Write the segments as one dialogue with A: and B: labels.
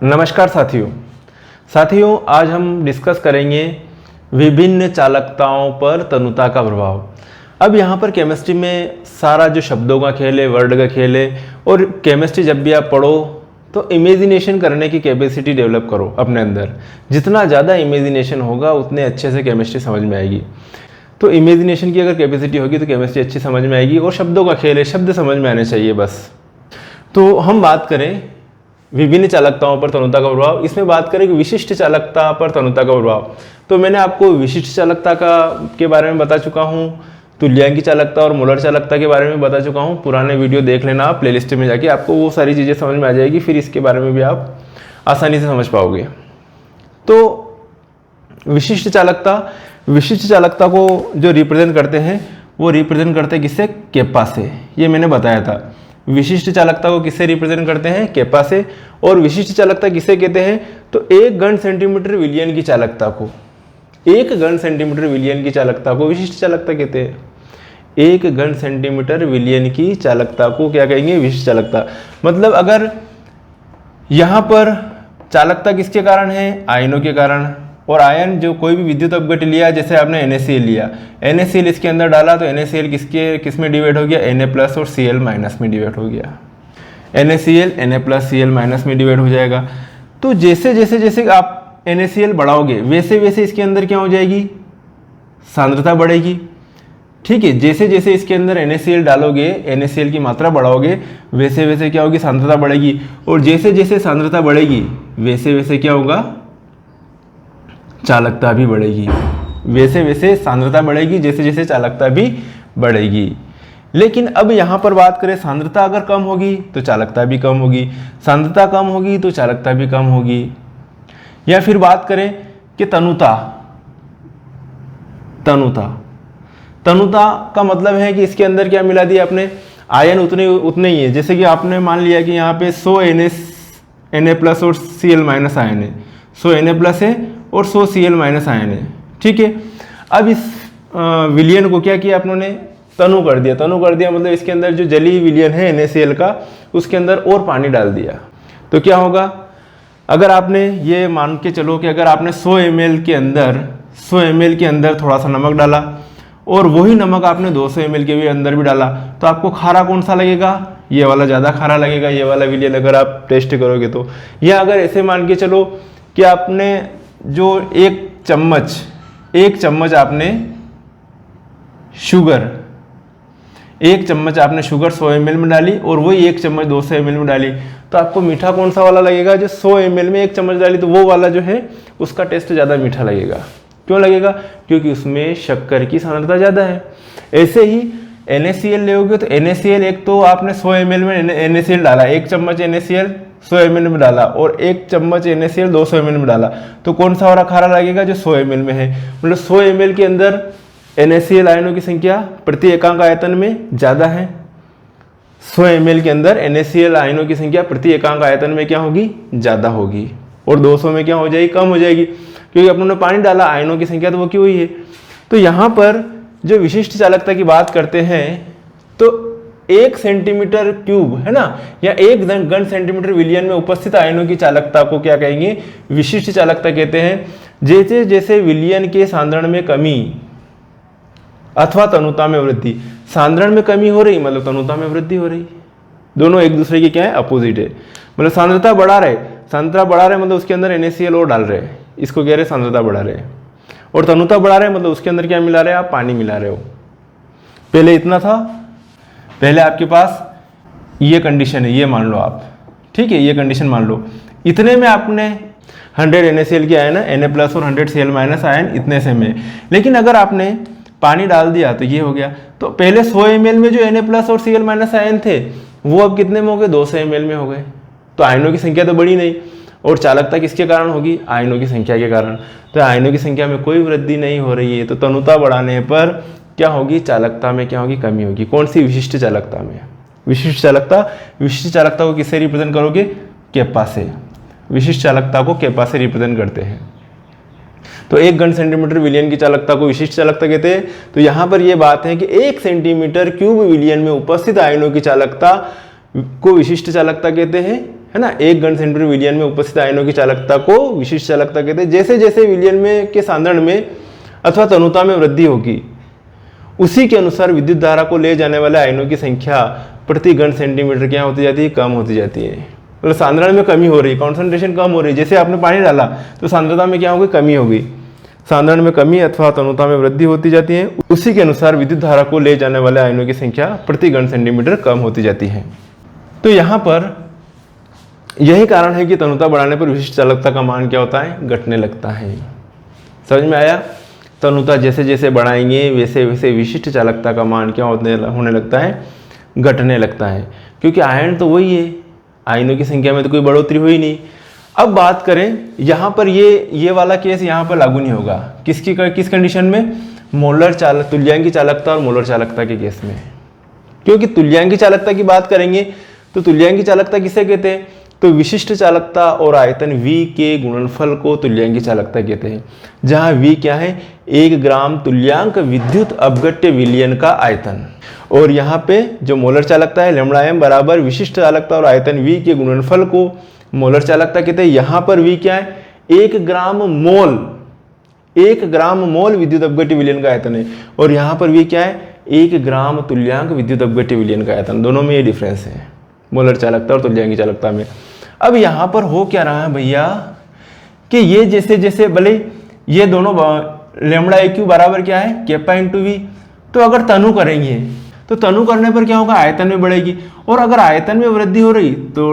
A: नमस्कार साथियों, आज हम डिस्कस करेंगे विभिन्न चालकताओं पर तनुता का प्रभाव। अब यहाँ पर केमिस्ट्री में सारा जो शब्दों का खेल है, वर्ड का खेल है, और केमिस्ट्री जब भी आप पढ़ो तो इमेजिनेशन करने की कैपेसिटी डेवलप करो अपने अंदर। जितना ज़्यादा इमेजिनेशन होगा उतने अच्छे से केमिस्ट्री समझ में आएगी। तो इमेजिनेशन की अगर कैपेसिटी होगी तो केमिस्ट्री अच्छी समझ में आएगी। और शब्दों का खेल है, शब्द समझ में आने चाहिए बस। तो हम बात करें विभिन्न चालकताओं पर तनुता का प्रभाव। इसमें बात करें कि विशिष्ट चालकता पर तनुता का प्रभाव। तो मैंने आपको विशिष्ट चालकता के बारे में बता चुका हूँ, तुल्यांकी चालकता और मोलर चालकता के बारे में बता चुका हूँ। पुराने वीडियो देख लेना आप प्लेलिस्ट में जाके, आपको वो सारी चीज़ें समझ में आ जाएगी। फिर इसके बारे में भी आप आसानी से समझ पाओगे। तो विशिष्ट चालकता को जो रिप्रेजेंट करते हैं वो रिप्रेजेंट करते हैं किससे? केप्पा से। ये मैंने बताया था। विशिष्ट चालकता को किससे रिप्रेजेंट करते हैं? केप्पा से। और विशिष्ट चालकता किसे कहते हैं? तो 1 घन सेंटीमीटर विलियन की चालकता को, 1 घन सेंटीमीटर विलियन की चालकता को विशिष्ट चालकता कहते हैं। 1 घन सेंटीमीटर विलियन की चालकता को क्या कहेंगे? विशिष्ट चालकता। मतलब अगर यहाँ पर चालकता किसके कारण है? आयनों के कारण। और आयन जो कोई भी विद्युत अपघट्य लिया, जैसे आपने NaCl लिया, NaCl इसके अंदर डाला तो NaCl किस में डिवाइड हो गया? Na+ और Cl- में डिवाइड हो गया। NaCl Na+ Cl- में डिवाइड हो जाएगा। तो जैसे आप NaCl बढ़ाओगे वैसे वैसे इसके अंदर क्या हो जाएगी? सांद्रता बढ़ेगी। ठीक है, जैसे इसके अंदर NaCl डालोगे, NaCl की मात्रा बढ़ाओगे, वैसे वैसे क्या होगी? सांद्रता बढ़ेगी। और जैसे सांद्रता बढ़ेगी वैसे वैसे क्या होगा? चालकता भी बढ़ेगी। वैसे सांद्रता बढ़ेगी, जैसे चालकता भी बढ़ेगी। लेकिन अब यहाँ पर बात करें, सांद्रता अगर कम होगी तो चालकता भी कम होगी, सांद्रता कम होगी तो चालकता भी कम होगी। या फिर बात करें कि तनुता का मतलब है कि इसके अंदर क्या मिला दिया आपने? आयन उतने ही है। जैसे कि आपने मान लिया कि यहाँ पे 100 Na+ और Cl- आयन है, 100 Na+ है और 100 Cl- आयन है। ठीक है, अब इस विलियन को क्या किया आपने? तनु कर दिया। मतलब इसके अंदर जो जलीय विलियन है NaCl का, उसके अंदर और पानी डाल दिया। तो क्या होगा? अगर आपने ये मान के चलो कि अगर आपने 100 ml के अंदर थोड़ा सा नमक डाला और वही नमक आपने 200 ml के भी अंदर भी डाला, तो आपको खारा कौन सा लगेगा? ये वाला ज़्यादा खारा लगेगा, ये वाला विलियन, अगर आप टेस्ट करोगे तो। या अगर ऐसे मान के चलो कि आपने जो एक चम्मच आपने शुगर 100 ml में डाली और वही 1 चम्मच 200 ml में डाली, तो आपको मीठा कौन सा वाला लगेगा? जो 100 ml में 1 चम्मच डाली तो वो वाला जो है उसका टेस्ट ज़्यादा मीठा लगेगा। क्यों लगेगा? क्योंकि उसमें शक्कर की सांद्रता ज़्यादा है। ऐसे ही NaCl लेओगे तो NaCl, एक तो आपने 100 ml में NaCl डाला, 1 चम्मच NaCl 100 ml में डाला और 1 चम्मच NaCl 200 ml में डाला, तो कौन सा वाला खारा लगेगा? जो 100 ml में है। मतलब 100 ml के अंदर NaCl आयनों की संख्या प्रति एकांक आयतन में ज़्यादा है। 100 ml के अंदर NaCl आयनों की संख्या प्रति एकांक आयतन में क्या होगी? ज़्यादा होगी। और 200 में क्या हो जाएगी? कम हो जाएगी, क्योंकि अपन ने पानी डाला, आयनों की संख्या तो वो क्यों हुई है। तो यहाँ पर जो विशिष्ट चालकता की बात करते हैं तो 1 सेंटीमीटर क्यूब है ना, या 1 घन सेंटीमीटर विलियन में उपस्थित आयनों की चालकता को क्या कहेंगे? विशिष्ट चालकता कहते हैं। जैसे विलियन के सांद्रण में कमी अथवा तनुता में वृद्धि। सांद्रण में कमी हो रही मतलब तनुता में वृद्धि हो रही। दोनों एक दूसरे के क्या है? अपोजिट है। मतलब सांद्रता बढ़ा रहे मतलब उसके अंदर NaCl और डाल रहे, इसको कह रहे सांद्रता बढ़ा रहे। और तनुता बढ़ा रहे मतलब उसके अंदर क्या मिला रहे? आप पानी मिला रहे हो। पहले इतना था, पहले आपके पास ये कंडीशन है, ये मान लो आप। ठीक है, ये कंडीशन मान लो। इतने में आपने 100 NaCl की आयन है, Na+ और 100 Cl- आयन इतने से में। लेकिन अगर आपने पानी डाल दिया तो ये हो गया। तो पहले 100 ml में जो Na+ और Cl- आयन थे वो अब कितने में हो गए? 200 ml में हो गए। तो आयनों की संख्या तो बढ़ी नहीं। और चालकता किसके कारण होगी? आयनों की संख्या के कारण। तो आयनों की संख्या में कोई वृद्धि नहीं हो रही है, तो तनुता बढ़ाने पर क्या होगी? चालकता में क्या होगी? कमी होगी। कौन सी? विशिष्ट चालकता में। विशिष्ट चालकता को किससे रिप्रेजेंट करोगे? केप्पा से। विशिष्ट चालकता को केप्पा से रिप्रेजेंट करते हैं। तो 1 घन सेंटीमीटर विलियन की चालकता को विशिष्ट चालकता कहते हैं। तो यहाँ पर यह बात है कि 1 सेंटीमीटर क्यूब विलियन में उपस्थित आयनों की चालकता को विशिष्ट चालकता कहते हैं। है ना। 1 घन सेंटीमीटर विलयन में उपस्थित आयनों की चालकता को विशिष्ट चालकता कहते हैं। जैसे जैसे विलयन में के सांद्रण में अथवा तनुता में वृद्धि होगी, उसी के अनुसार विद्युत धारा को ले जाने वाले आयनों की संख्या प्रति घन सेंटीमीटर क्या होती जाती है, कम होती जाती है। मतलब सांद्रण में कमी हो रही है, कॉन्सेंट्रेशन कम हो रही है। जैसे आपने पानी डाला तो सांद्रता में क्या होगी, कमी होगी। सांद्रण में कमी अथवा तनुता में वृद्धि होती जाती है, उसी के अनुसार विद्युत धारा को ले जाने वाले आयनों की संख्या प्रति घन सेंटीमीटर कम होती जाती है। तो यहाँ पर यही कारण है कि तनुता बढ़ाने पर विशिष्ट चालकता का मान क्या होता है, घटने लगता है। समझ में आया। तनुता जैसे जैसे बढ़ाएंगे वैसे वैसे विशिष्ट चालकता का मान क्या होने लगता है, घटने लगता है। क्योंकि आयन तो वही है, आयनों की संख्या में तो कोई बढ़ोतरी हुई नहीं। अब बात करें यहाँ पर, ये वाला केस यहाँ पर लागू नहीं होगा। किस कंडीशन में, मोलर तुल्यांकी चालकता और मोलर चालकता के केस में। क्योंकि तुल्यांकी चालकता की बात करेंगे तो तुल्यांकी चालकता किसे कहते हैं, तो विशिष्ट चालकता और आयतन V के गुणनफल को तुल्यांकी चालकता कहते हैं। जहाँ V क्या है, 1 ग्राम तुल्यांक विद्युत अपघट्य विलयन का आयतन, और यहाँ पे जो मोलर चालकता है λm बराबर विशिष्ट चालकता और आयतन V के गुणनफल को मोलर चालकता कहते हैं। यहाँ पर V क्या है, 1 ग्राम मोल विद्युत अपघट्य विलयन का आयतन है, और यहाँ पर V क्या है, 1 ग्राम तुल्यांक विद्युत अपघट्य विलयन का आयतन। दोनों में ये डिफरेंस है, मोलर चालकता और तुल्यांकी चालकता में। अब यहाँ पर हो क्या रहा है भैया, कि ये जैसे जैसे भले ये दोनों लैम्बडा AQ बराबर क्या है, केपा इंटू V। तो अगर तनु करेंगे तो तनु करने पर क्या होगा, आयतन में बढ़ेगी, और अगर आयतन में वृद्धि हो रही तो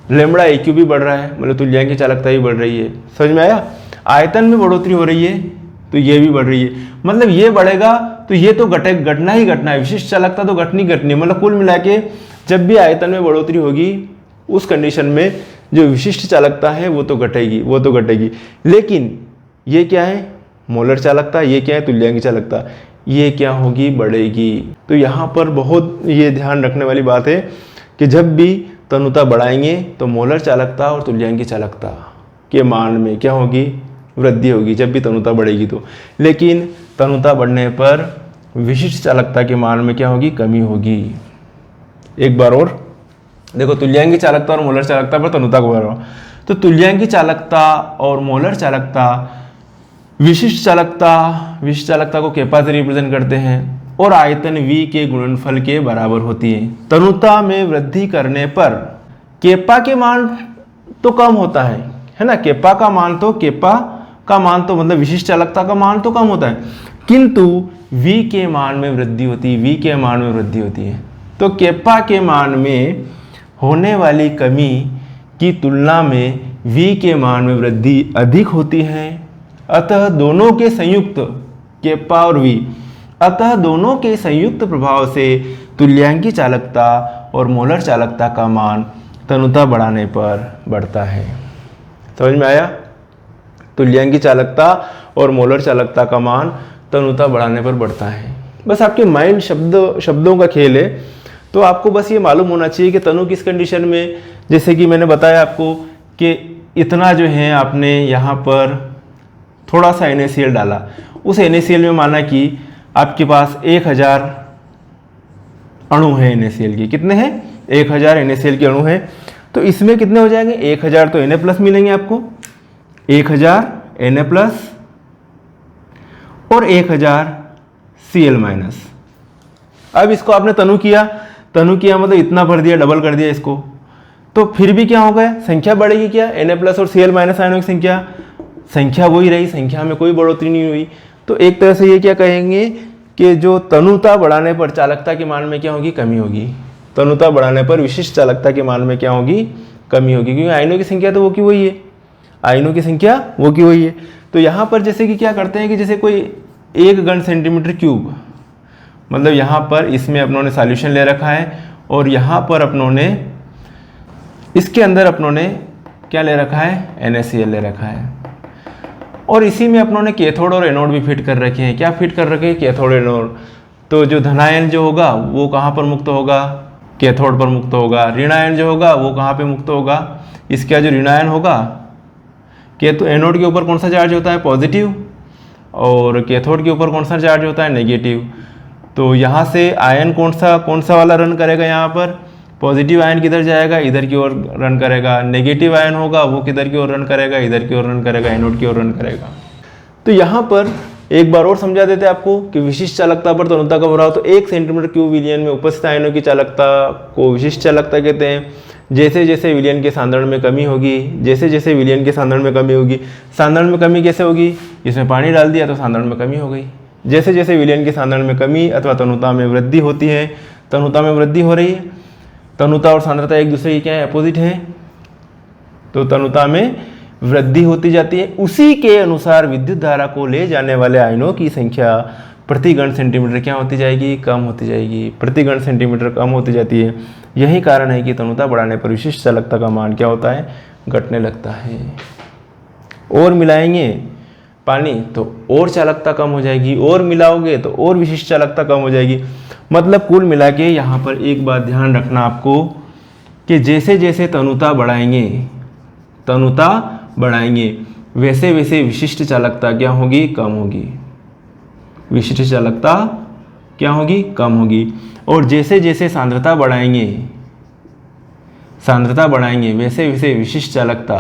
A: लैम्बडा AQ भी बढ़ रहा है, मतलब तुल्यांकी चालकता भी बढ़ रही है। समझ में आया। आयतन में बढ़ोतरी हो रही है तो ये भी बढ़ रही है, मतलब ये बढ़ेगा तो ये तो घटना ही घटना है। विशिष्ट चालकता तो घटनी है, मतलब कुल मिला के जब भी आयतन में बढ़ोतरी होगी उस कंडीशन में जो विशिष्ट चालकता है वो तो घटेगी। लेकिन ये क्या है, मोलर चालकता, ये क्या है, तुल्यांकी चालकता, ये क्या होगी, बढ़ेगी। तो यहाँ पर बहुत ये ध्यान रखने वाली बात है कि जब भी तनुता बढ़ाएंगे तो मोलर चालकता और तुल्यांकी चालकता के मान में क्या होगी, वृद्धि होगी, जब भी तनुता बढ़ेगी तो। लेकिन तनुता बढ़ने पर विशिष्ट चालकता के मान में क्या होगी, कमी होगी। एक बार और देखो, तुल्यांकी चालकता और मोलर चालकता पर तनुता को बढ़ाओ। तो तुल्यांकी चालकता और मोलर चालकता विशिष्ट चालकता को केपा से रिप्रेजेंट करते हैं, और आयतन V के गुणनफल के बराबर होती है। तनुता में वृद्धि करने पर केपा के मान तो कम होता है ना। केपा का मान तो मतलब विशिष्ट चालकता का मान तो कम होता है, किंतु V के मान में वृद्धि होती है। तो केपा के मान में होने वाली कमी की तुलना में V के मान में वृद्धि अधिक होती है। अतः दोनों के संयुक्त, केपा और V, अतः दोनों के संयुक्त प्रभाव से तुल्यांकी चालकता और मोलर चालकता का मान तनुता बढ़ाने पर बढ़ता है। समझ में आया। तुल्यांकी चालकता और मोलर चालकता का मान तनुता बढ़ाने पर बढ़ता है। बस आपके माइंड शब्दों का खेल है। तो आपको बस ये मालूम होना चाहिए कि तनु किस कंडीशन में, जैसे कि मैंने बताया आपको कि इतना जो है आपने यहाँ पर थोड़ा सा NaCl डाला, उस NaCl में माना कि आपके पास 1000 अणु है NaCl की। कितने हैं, 1000 NaCl के अणु हैं। तो इसमें कितने हो जाएंगे, 1000 तो Na+ मिलेंगे आपको, 1000 Na+ और 1000 Cl-। अब इसको आपने तनु किया मतलब इतना भर दिया, डबल कर दिया इसको, तो फिर भी क्या होगा, संख्या बढ़ेगी क्या, Na+ और Cl- आयनों की संख्या वही रही, संख्या में कोई बढ़ोतरी नहीं हुई। तो एक तरह से ये क्या कहेंगे कि जो तनुता बढ़ाने पर चालकता के मान में क्या होगी, कमी होगी। तनुता बढ़ाने पर विशिष्ट चालकता के मान में क्या होगी, कमी होगी, क्योंकि आयनों की संख्या तो वो की वही है। तो यहाँ पर जैसे कि क्या करते हैं कि जैसे कोई 1 घन सेंटीमीटर क्यूब, मतलब यहाँ पर इसमें अपनों ने सॉल्यूशन ले रखा है, और यहाँ पर अपनों ने इसके अंदर अपनों ने क्या ले रखा है, NaCl ले रखा है, और इसी में अपनों ने कैथोड और एनोड भी फिट कर रखे हैं। क्या फिट कर रखे हैं, कैथोड एनोड। तो जो धनायन जो होगा वो कहाँ पर मुक्त होगा, कैथोड पर मुक्त होगा। ऋणायन जो होगा वो कहाँ पे मुक्त होगा, इसका जो ऋणायन होगा, एनोड के ऊपर कौन सा चार्ज होता है, पॉजिटिव, और कैथोड के ऊपर कौन सा चार्ज होता है, नेगेटिव। तो यहाँ से आयन कौन सा वाला रन करेगा, यहाँ पर पॉजिटिव आयन किधर जाएगा, इधर की ओर रन करेगा। नेगेटिव आयन होगा वो किधर की ओर रन करेगा, इधर की ओर रन करेगा, एनोड की ओर रन करेगा। तो यहाँ पर एक बार और समझा देते हैं आपको कि विशिष्ट चालकता पर तनुता का प्रभाव। तो 1 सेंटीमीटर क्यूब विलयन में उपस्थित आयनों की चालकता को विशिष्ट चालकता कहते हैं। जैसे जैसे विलयन के सांद्रण में कमी होगी, जैसे जैसे विलयन के सांद्रण में कमी होगी, सांद्रण में कमी कैसे होगी, इसमें पानी डाल दिया तो सांद्रण में कमी हो गई। जैसे जैसे विलयन के सांद्रण में कमी अथवा तनुता में वृद्धि होती है, तनुता में वृद्धि हो रही है, तनुता और सांद्रता एक दूसरे की क्या है, अपोजिट है, तो तनुता में वृद्धि होती जाती है। उसी के अनुसार विद्युत धारा को ले जाने वाले आयनों की संख्या प्रति घन सेंटीमीटर क्या होती जाएगी, कम होती जाएगी, प्रति घन सेंटीमीटर कम होती जाती है। यही कारण है कि तनुता बढ़ाने पर विशिष्ट चालकता का मान क्या होता है, घटने लगता है। और मिलाएंगे पानी तो और चालकता कम हो जाएगी, और मिलाओगे तो और विशिष्ट चालकता कम हो जाएगी। मतलब कुल मिला के यहाँ पर एक बात ध्यान रखना आपको कि जैसे जैसे तनुता बढ़ाएंगे वैसे वैसे विशिष्ट चालकता क्या होगी, कम होगी। विशिष्ट चालकता क्या होगी, कम होगी। और जैसे जैसे सांद्रता बढ़ाएंगे वैसे वैसे विशिष्ट चालकता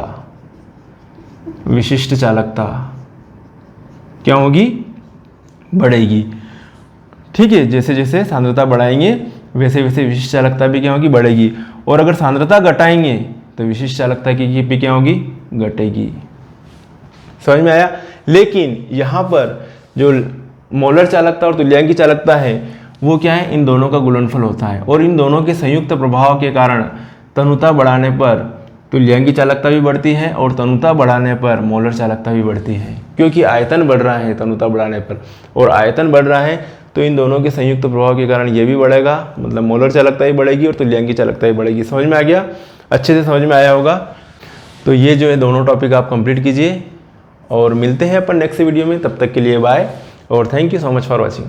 A: क्या होगी, बढ़ेगी। ठीक है, जैसे जैसे सांद्रता बढ़ाएंगे वैसे वैसे विशिष्ट चालकता भी क्या होगी, बढ़ेगी। और अगर सांद्रता घटाएंगे तो विशिष्ट चालकता की भी क्या होगी, घटेगी। समझ में आया। लेकिन यहाँ पर जो मोलर चालकता और तुल्यांकी चालकता है वो क्या है, इन दोनों का गुणनफल होता है। और इन दोनों के संयुक्त प्रभाव के कारण तनुता बढ़ाने पर तुल्यांकी चालकता भी बढ़ती है और तनुता बढ़ाने पर मोलर चालकता भी बढ़ती है, क्योंकि आयतन बढ़ रहा है तनुता बढ़ाने पर, और आयतन बढ़ रहा है तो इन दोनों के संयुक्त प्रभाव के कारण ये भी बढ़ेगा, मतलब मोलर चालकता भी बढ़ेगी और तुल्यांकी चालकता भी बढ़ेगी। समझ में आ गया, अच्छे से समझ में आया होगा। तो ये जो है दोनों टॉपिक आप कंप्लीट कीजिए और मिलते हैं अपन नेक्स्ट वीडियो में। तब तक के लिए बाय और thank you so much for watching.